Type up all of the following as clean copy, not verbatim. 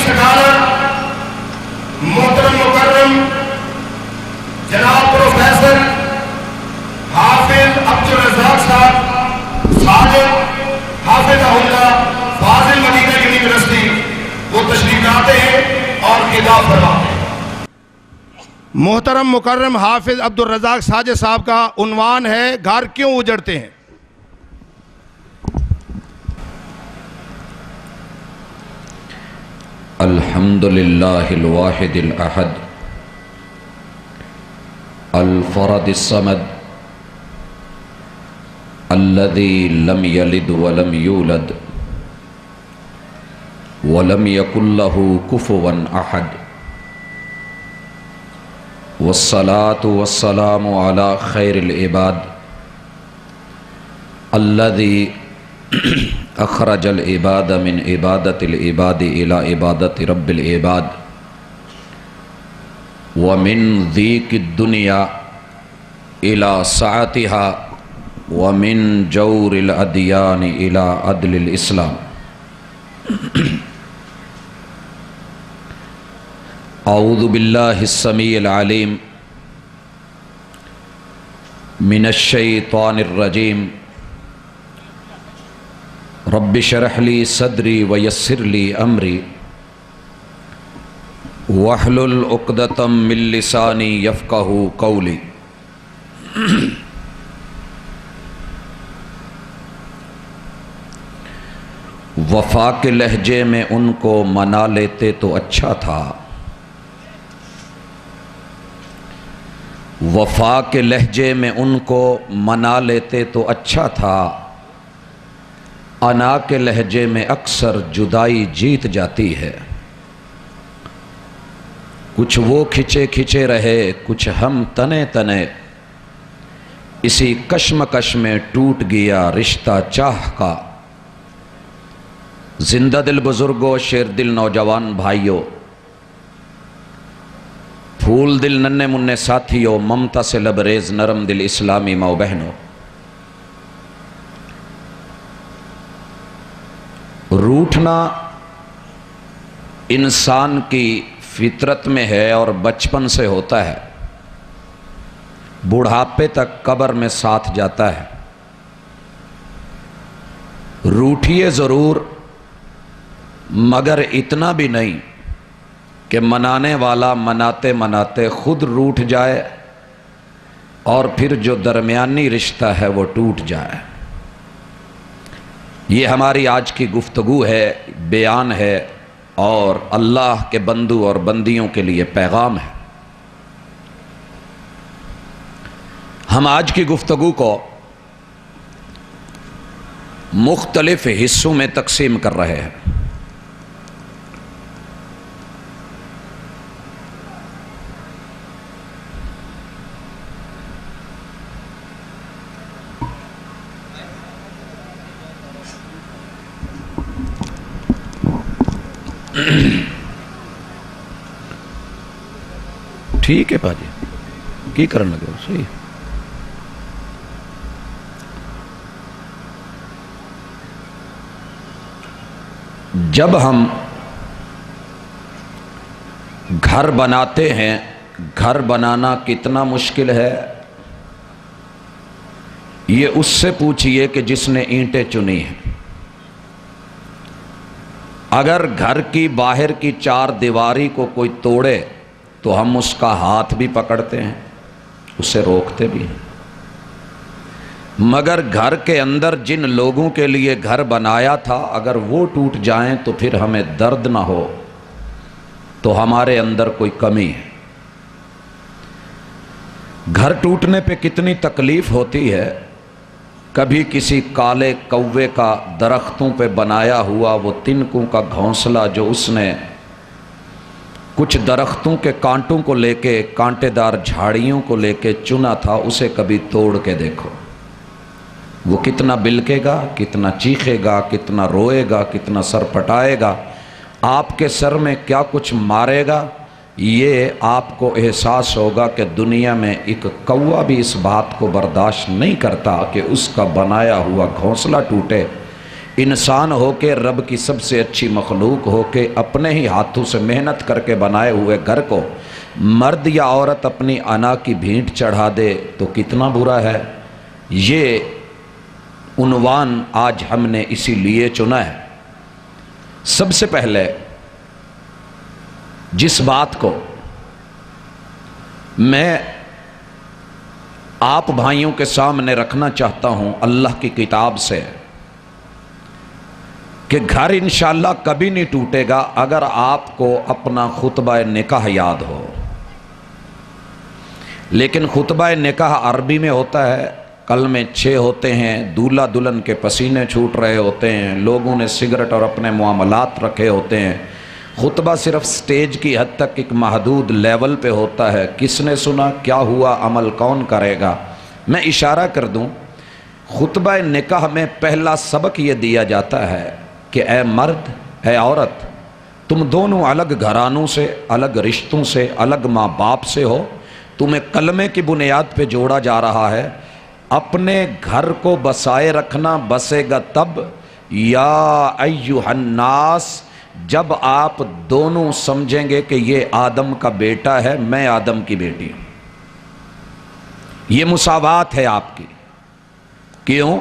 Scholar محترم مکرم جناب professor حافظ عبدالرزاق صاحب صادق حافظ اللہ فاضل مدینہ یونیورسٹی وہ تشریف لاتے ہیں اور خطاب فرماتے ہیں۔ محترم مکرم حافظ عبدالرزاق ساجد صاحب کا عنوان ہے گھر کیوں اجڑتے ہیں؟ الحمدللہ الواحد الاحد الفرد الصمد الذي لم يلد ولم يولد ولم يكن له كفوا احد والصلاة والسلام على خير العباد الذي اخرج العباد من عبادة العباد الى عبادة رب العباد ومن ضيق الدنيا الى سعتها ومن جور الاديان الى عدل الاسلام اعوذ باللہ السمیع العلیم من الشیطان الرجیم رب اشرح لی صدری ویسر لی امری واحلل عقدۃ من لسانی یفقہوا قولی۔ وفا کے لہجے میں ان کو منا لیتے تو اچھا تھا، وفا کے لہجے میں ان کو منا لیتے تو اچھا تھا، انا کے لہجے میں اکثر جدائی جیت جاتی ہے۔ کچھ وہ کھچے کھچے رہے، کچھ ہم تنے تنے، اسی کشمکش میں ٹوٹ گیا رشتہ چاہ کا۔ زندہ دل بزرگوں، شیر دل نوجوان بھائیوں، پھول دل ننے مننے ساتھیوں، ممتا سے لبریز نرم دل اسلامی ماؤ بہنوں، روٹھنا انسان کی فطرت میں ہے اور بچپن سے ہوتا ہے، بڑھاپے تک قبر میں ساتھ جاتا ہے۔ روٹھیے ضرور، مگر اتنا بھی نہیں کہ منانے والا مناتے مناتے خود روٹھ جائے اور پھر جو درمیانی رشتہ ہے وہ ٹوٹ جائے۔ یہ ہماری آج کی گفتگو ہے، بیان ہے اور اللہ کے بندو اور بندیوں کے لیے پیغام ہے۔ ہم آج کی گفتگو کو مختلف حصوں میں تقسیم کر رہے ہیں۔ ٹھیک ہے پاجی، کی کرن لگے صحیح۔ جب ہم گھر بناتے ہیں، گھر بنانا کتنا مشکل ہے یہ اس سے پوچھئے کہ جس نے اینٹیں چنی ہیں۔ اگر گھر کی باہر کی چار دیواری کو کوئی توڑے تو ہم اس کا ہاتھ بھی پکڑتے ہیں، اسے روکتے بھی ہیں، مگر گھر کے اندر جن لوگوں کے لیے گھر بنایا تھا اگر وہ ٹوٹ جائیں تو پھر ہمیں درد نہ ہو تو ہمارے اندر کوئی کمی ہے۔ گھر ٹوٹنے پہ کتنی تکلیف ہوتی ہے۔ کبھی کسی کالے کوے کا درختوں پہ بنایا ہوا وہ تنکوں کا گھونسلہ جو اس نے کچھ درختوں کے کانٹوں کو لے کے، کانٹے دار جھاڑیوں کو لے کے چنا تھا، اسے کبھی توڑ کے دیکھو، وہ کتنا بلکے گا، کتنا چیخے گا، کتنا روئے گا، کتنا سر پٹائے گا، آپ کے سر میں کیا کچھ مارے گا۔ یہ آپ کو احساس ہوگا کہ دنیا میں ایک کوا بھی اس بات کو برداشت نہیں کرتا کہ اس کا بنایا ہوا گھونسلہ ٹوٹے۔ انسان ہو کے رب کی سب سے اچھی مخلوق ہو کے اپنے ہی ہاتھوں سے محنت کر کے بنائے ہوئے گھر کو مرد یا عورت اپنی انا کی بھینٹ چڑھا دے تو کتنا برا ہے۔ یہ عنوان آج ہم نے اسی لیے چنا ہے۔ سب سے پہلے جس بات کو میں آپ بھائیوں کے سامنے رکھنا چاہتا ہوں اللہ کی کتاب سے، کہ گھر انشاءاللہ کبھی نہیں ٹوٹے گا اگر آپ کو اپنا خطبہ نکاح یاد ہو۔ لیکن خطبہ نکاح عربی میں ہوتا ہے، کلمے 6 ہوتے ہیں، دولہا دلہن کے پسینے چھوٹ رہے ہوتے ہیں، لوگوں نے سگریٹ اور اپنے معاملات رکھے ہوتے ہیں، خطبہ صرف سٹیج کی حد تک ایک محدود لیول پہ ہوتا ہے۔ کس نے سنا، کیا ہوا، عمل کون کرے گا؟ میں اشارہ کر دوں، خطبہ نکاح میں پہلا سبق یہ دیا جاتا ہے کہ اے مرد، اے عورت، تم دونوں الگ گھرانوں سے، الگ رشتوں سے، الگ ماں باپ سے ہو، تمہیں کلمے کی بنیاد پہ جوڑا جا رہا ہے۔ اپنے گھر کو بسائے رکھنا بسے گا تب، یا ایھا الناس، جب آپ دونوں سمجھیں گے کہ یہ آدم کا بیٹا ہے، میں آدم کی بیٹی ہوں۔ یہ مساوات ہے آپ کی۔ کیوں؟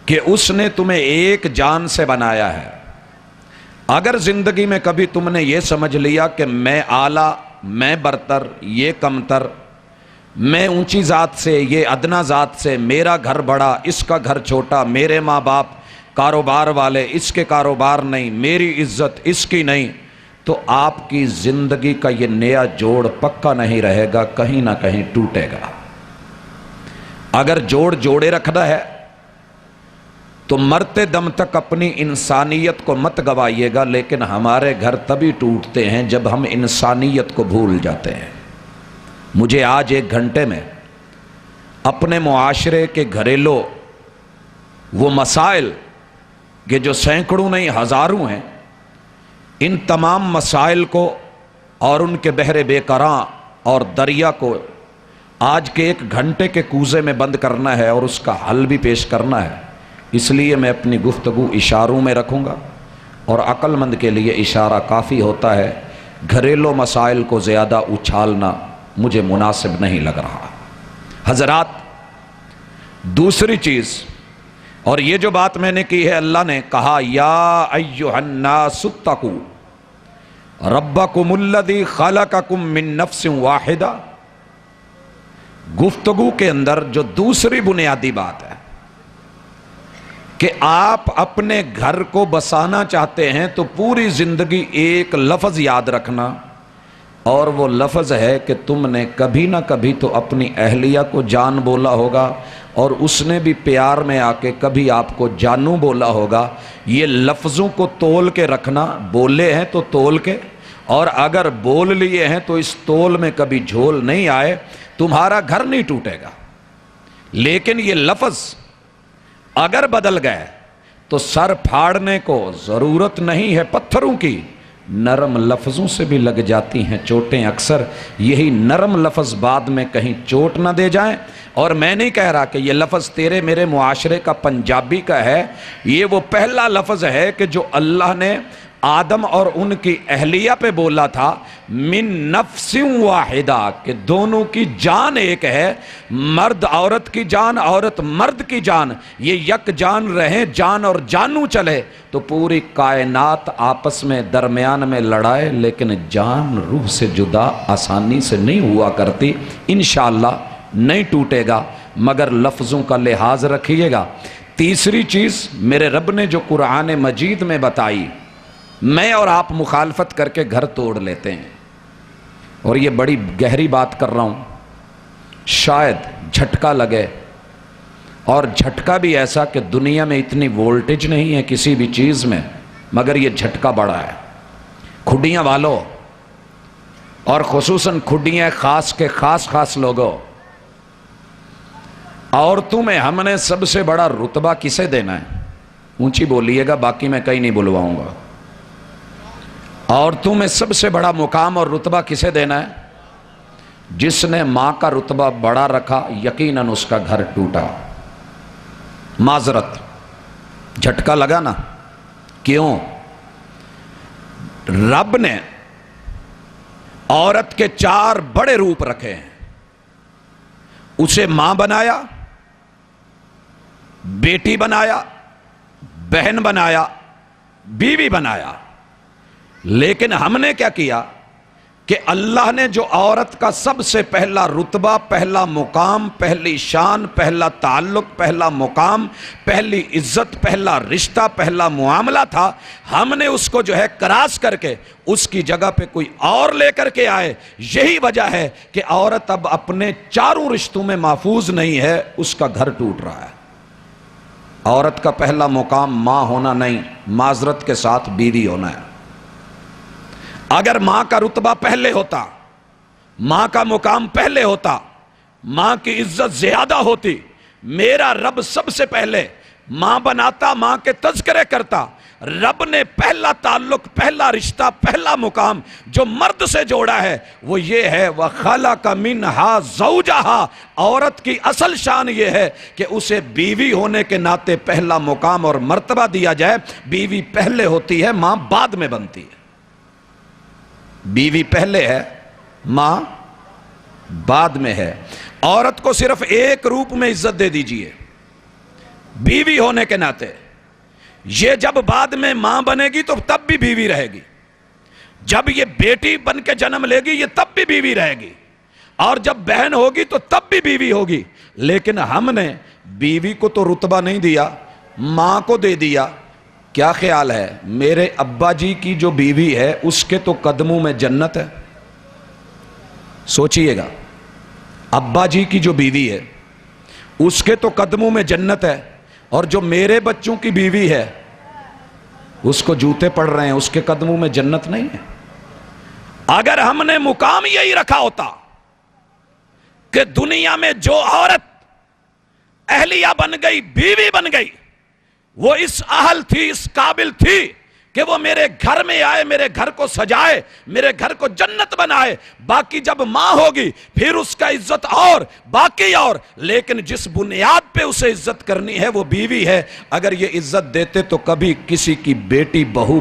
کہ اس نے تمہیں ایک جان سے بنایا ہے۔ اگر زندگی میں کبھی تم نے یہ سمجھ لیا کہ میں اعلیٰ، میں برتر، یہ کمتر، میں اونچی ذات سے، یہ ادنا ذات سے، میرا گھر بڑا، اس کا گھر چھوٹا، میرے ماں باپ کاروبار والے، اس کے کاروبار نہیں، میری عزت اس کی نہیں، تو آپ کی زندگی کا یہ نیا جوڑ پکا نہیں رہے گا، کہیں نہ کہیں ٹوٹے گا۔ اگر جوڑے رکھنا ہے تو مرتے دم تک اپنی انسانیت کو مت گوائیے گا، لیکن ہمارے گھر تبھی ٹوٹتے ہیں جب ہم انسانیت کو بھول جاتے ہیں۔ مجھے آج 1 گھنٹے میں اپنے معاشرے کے گھریلو وہ مسائل کہ جو سینکڑوں نہیں ہزاروں ہیں، ان تمام مسائل کو اور ان کے بحر بے کراں اور دریا کو آج کے 1 گھنٹے کے کوزے میں بند کرنا ہے اور اس کا حل بھی پیش کرنا ہے۔ اس لیے میں اپنی گفتگو اشاروں میں رکھوں گا، اور عقل مند کے لیے اشارہ کافی ہوتا ہے۔ گھریلو مسائل کو زیادہ اچھالنا مجھے مناسب نہیں لگ رہا۔ حضرات، دوسری چیز، اور یہ جو بات میں نے کی ہے، اللہ نے کہا یا ایھا الناس اتقوا ربکم الذی خلقکم من نفس واحدہ۔ گفتگو کے اندر جو دوسری بنیادی بات ہے کہ آپ اپنے گھر کو بسانا چاہتے ہیں تو پوری زندگی ایک لفظ یاد رکھنا، اور وہ لفظ ہے کہ تم نے کبھی نہ کبھی تو اپنی اہلیہ کو جان بولا ہوگا، اور اس نے بھی پیار میں آ کے کبھی آپ کو جانو بولا ہوگا۔ یہ لفظوں کو تول کے رکھنا، بولے ہیں تو تول کے، اور اگر بول لیے ہیں تو اس تول میں کبھی جھول نہیں آئے، تمہارا گھر نہیں ٹوٹے گا۔ لیکن یہ لفظ اگر بدل گئے تو سر پھاڑنے کو ضرورت نہیں ہے پتھروں کی، نرم لفظوں سے بھی لگ جاتی ہیں چوٹیں اکثر۔ یہی نرم لفظ بعد میں کہیں چوٹ نہ دے جائیں۔ اور میں نہیں کہہ رہا کہ یہ لفظ تیرے میرے معاشرے کا پنجابی کا ہے، یہ وہ پہلا لفظ ہے کہ جو اللہ نے آدم اور ان کی اہلیہ پہ بولا تھا، من نفس واحدہ، کہ دونوں کی جان ایک ہے، مرد عورت کی جان، عورت مرد کی جان، یہ یک جان رہیں، جان اور جانو چلے تو پوری کائنات آپس میں درمیان میں لڑائے، لیکن جان روح سے جدا آسانی سے نہیں ہوا کرتی۔ انشاءاللہ نہیں ٹوٹے گا، مگر لفظوں کا لحاظ رکھیے گا۔ تیسری چیز میرے رب نے جو قرآن مجید میں بتائی، میں اور آپ مخالفت کر کے گھر توڑ لیتے ہیں، اور یہ بڑی گہری بات کر رہا ہوں، شاید جھٹکا لگے، اور جھٹکا بھی ایسا کہ دنیا میں اتنی وولٹیج نہیں ہے کسی بھی چیز میں، مگر یہ جھٹکا بڑا ہے۔ کھڈیاں والوں، اور خصوصاً کھڈیاں خاص کے خاص لوگوں، عورتوں میں ہم نے سب سے بڑا رتبہ کسے دینا ہے؟ اونچی بولیے گا، باقی میں کہیں نہیں بلواؤں گا۔ عورتوں میں سب سے بڑا مقام اور رتبہ کسے دینا ہے؟ جس نے ماں کا رتبہ بڑا رکھا، یقیناً اس کا گھر ٹوٹا۔ معذرت، جھٹکا لگا نا؟ کیوں؟ رب نے عورت کے 4 بڑے روپ رکھے ہیں. اسے ماں بنایا، بیٹی بنایا، بہن بنایا، بیوی بنایا. لیکن ہم نے کیا کیا کہ اللہ نے جو عورت کا سب سے پہلا رتبہ، پہلا مقام، پہلی شان، پہلا تعلق، پہلا مقام، پہلی عزت، پہلا رشتہ، پہلا معاملہ تھا، ہم نے اس کو جو ہے کراس کر کے اس کی جگہ پہ کوئی اور لے کر کے آئے. یہی وجہ ہے کہ عورت اب اپنے 4 رشتوں میں محفوظ نہیں ہے، اس کا گھر ٹوٹ رہا ہے. عورت کا پہلا مقام ماں ہونا نہیں، معذرت کے ساتھ بیوی ہونا ہے. اگر ماں کا رتبہ پہلے ہوتا، ماں کا مقام پہلے ہوتا، ماں کی عزت زیادہ ہوتی، میرا رب سب سے پہلے ماں بناتا، ماں کے تذکرے کرتا. رب نے پہلا تعلق، پہلا رشتہ، پہلا مقام جو مرد سے جوڑا ہے وہ یہ ہے وَخَلَقَ مِنْهَا زَوْجَهَا. عورت کی اصل شان یہ ہے کہ اسے بیوی ہونے کے ناطے پہلا مقام اور مرتبہ دیا جائے. بیوی پہلے ہوتی ہے، ماں بعد میں بنتی ہے. بیوی پہلے ہے، ماں بعد میں ہے. عورت کو صرف ایک روپ میں عزت دے دیجئے، بیوی ہونے کے ناطے. یہ جب بعد میں ماں بنے گی تو تب بھی بیوی رہے گی، جب یہ بیٹی بن کے جنم لے گی یہ تب بھی بیوی رہے گی، اور جب بہن ہوگی تو تب بھی بیوی ہوگی. لیکن ہم نے بیوی کو تو رتبہ نہیں دیا، ماں کو دے دیا. کیا خیال ہے میرے ابا جی کی جو بیوی ہے اس کے تو قدموں میں جنت ہے؟ سوچئے گا، ابا جی کی جو بیوی ہے اس کے تو قدموں میں جنت ہے، اور جو میرے بچوں کی بیوی ہے اس کو جوتے پڑ رہے ہیں، اس کے قدموں میں جنت نہیں ہے. اگر ہم نے مقام یہی رکھا ہوتا کہ دنیا میں جو عورت اہلیہ بن گئی، بیوی بن گئی، وہ اس اہل تھی، اس قابل تھی کہ وہ میرے گھر میں آئے، میرے گھر کو سجائے، میرے گھر کو جنت بنائے، باقی جب ماں ہوگی پھر اس کا عزت اور باقی اور. لیکن جس بنیاد پہ اسے عزت کرنی ہے وہ بیوی ہے. اگر یہ عزت دیتے تو کبھی کسی کی بیٹی بہو